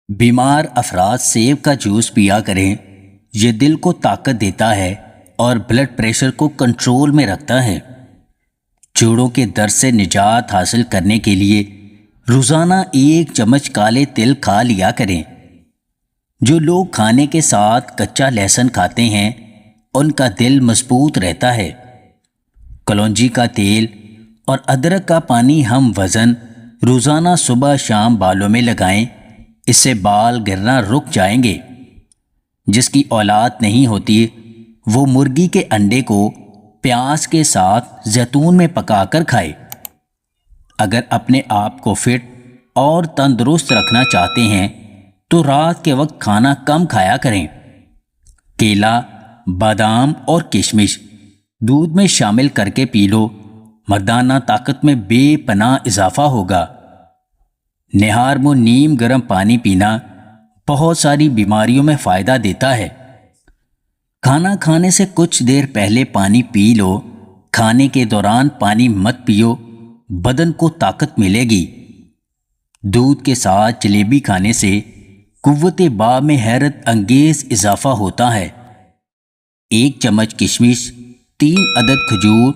بیمار افراد سیب کا جوس پیا کریں۔ یہ دل کو طاقت دیتا ہے اور بلڈ پریشر کو کنٹرول میں رکھتا ہے۔ جوڑوں کے درد سے نجات حاصل کرنے کے لیے روزانہ 1 چمچ کالے تل کھا لیا کریں۔ جو لوگ کھانے کے ساتھ کچا لہسن کھاتے ہیں ان کا دل مضبوط رہتا ہے۔ کلونجی کا تیل اور ادرک کا پانی ہم وزن روزانہ صبح شام بالوں میں لگائیں، اس سے بال گرنا رک جائیں گے۔ جس کی اولاد نہیں ہوتی وہ مرغی کے انڈے کو پیاز کے ساتھ زیتون میں پکا کر کھائے۔ اگر اپنے آپ کو فٹ اور تندرست رکھنا چاہتے ہیں تو رات کے وقت کھانا کم کھایا کریں۔ کیلا، بادام اور کشمش دودھ میں شامل کر کے پی لو، مردانہ طاقت میں بے پناہ اضافہ ہوگا۔ نہار میں نیم گرم پانی پینا بہت ساری بیماریوں میں فائدہ دیتا ہے۔ کھانا کھانے سے کچھ دیر پہلے پانی پی لو، کھانے کے دوران پانی مت پیو، بدن کو طاقت ملے گی۔ دودھ کے ساتھ جلیبی کھانے سے قوت باء میں حیرت انگیز اضافہ ہوتا ہے۔ 1 چمچ کشمش، 3 عدد کھجور،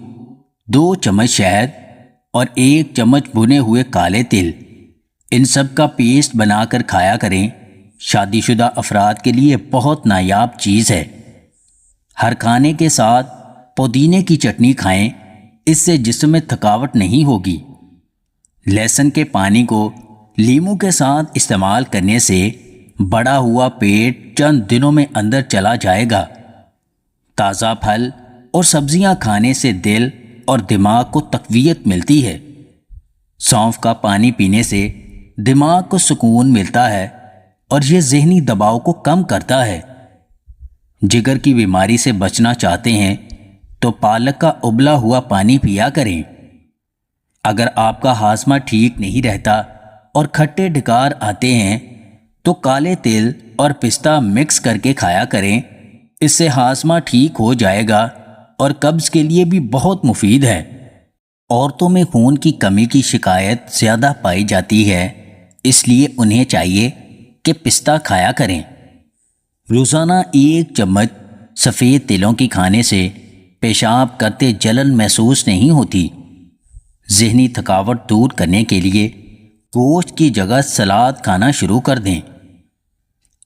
2 چمچ شہد اور 1 چمچ بھنے ہوئے کالے تل، ان سب کا پیسٹ بنا کر کھایا کریں۔ شادی شدہ افراد کے لیے بہت نایاب چیز ہے۔ ہر کھانے کے ساتھ پودینے کی چٹنی کھائیں، اس سے جسم میں تھکاوٹ نہیں ہوگی۔ لہسن کے پانی کو لیموں کے ساتھ استعمال کرنے سے بڑا ہوا پیٹ چند دنوں میں اندر چلا جائے گا۔ تازہ پھل اور سبزیاں کھانے سے دل اور دماغ کو تقویت ملتی ہے۔ سونف کا پانی پینے سے دماغ کو سکون ملتا ہے اور یہ ذہنی دباؤ کو کم کرتا ہے۔ جگر کی بیماری سے بچنا چاہتے ہیں تو پالک کا ابلا ہوا پانی پیا کریں۔ اگر آپ کا ہاضمہ ٹھیک نہیں رہتا اور کھٹے ڈکار آتے ہیں تو کالے تل اور پستہ مکس کر کے کھایا کریں، اس سے ہاضمہ ٹھیک ہو جائے گا اور قبض کے لیے بھی بہت مفید ہے۔ عورتوں میں خون کی کمی کی شکایت زیادہ پائی جاتی ہے، اس لیے انہیں چاہیے کہ پستہ کھایا کریں۔ روزانہ 1 چمچ سفید تلوں کی کھانے سے پیشاب کرتے جلن محسوس نہیں ہوتی۔ ذہنی تھکاوٹ دور کرنے کے لیے گوشت کی جگہ سلاد کھانا شروع کر دیں۔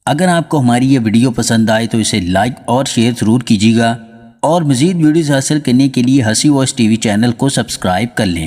اگر آپ کو ہماری یہ ویڈیو پسند آئے تو اسے لائک اور شیئر ضرور کیجیے گا، اور مزید ویڈیوز حاصل کرنے کے لیے ہنسی واچ ٹی وی چینل کو سبسکرائب کر لیں۔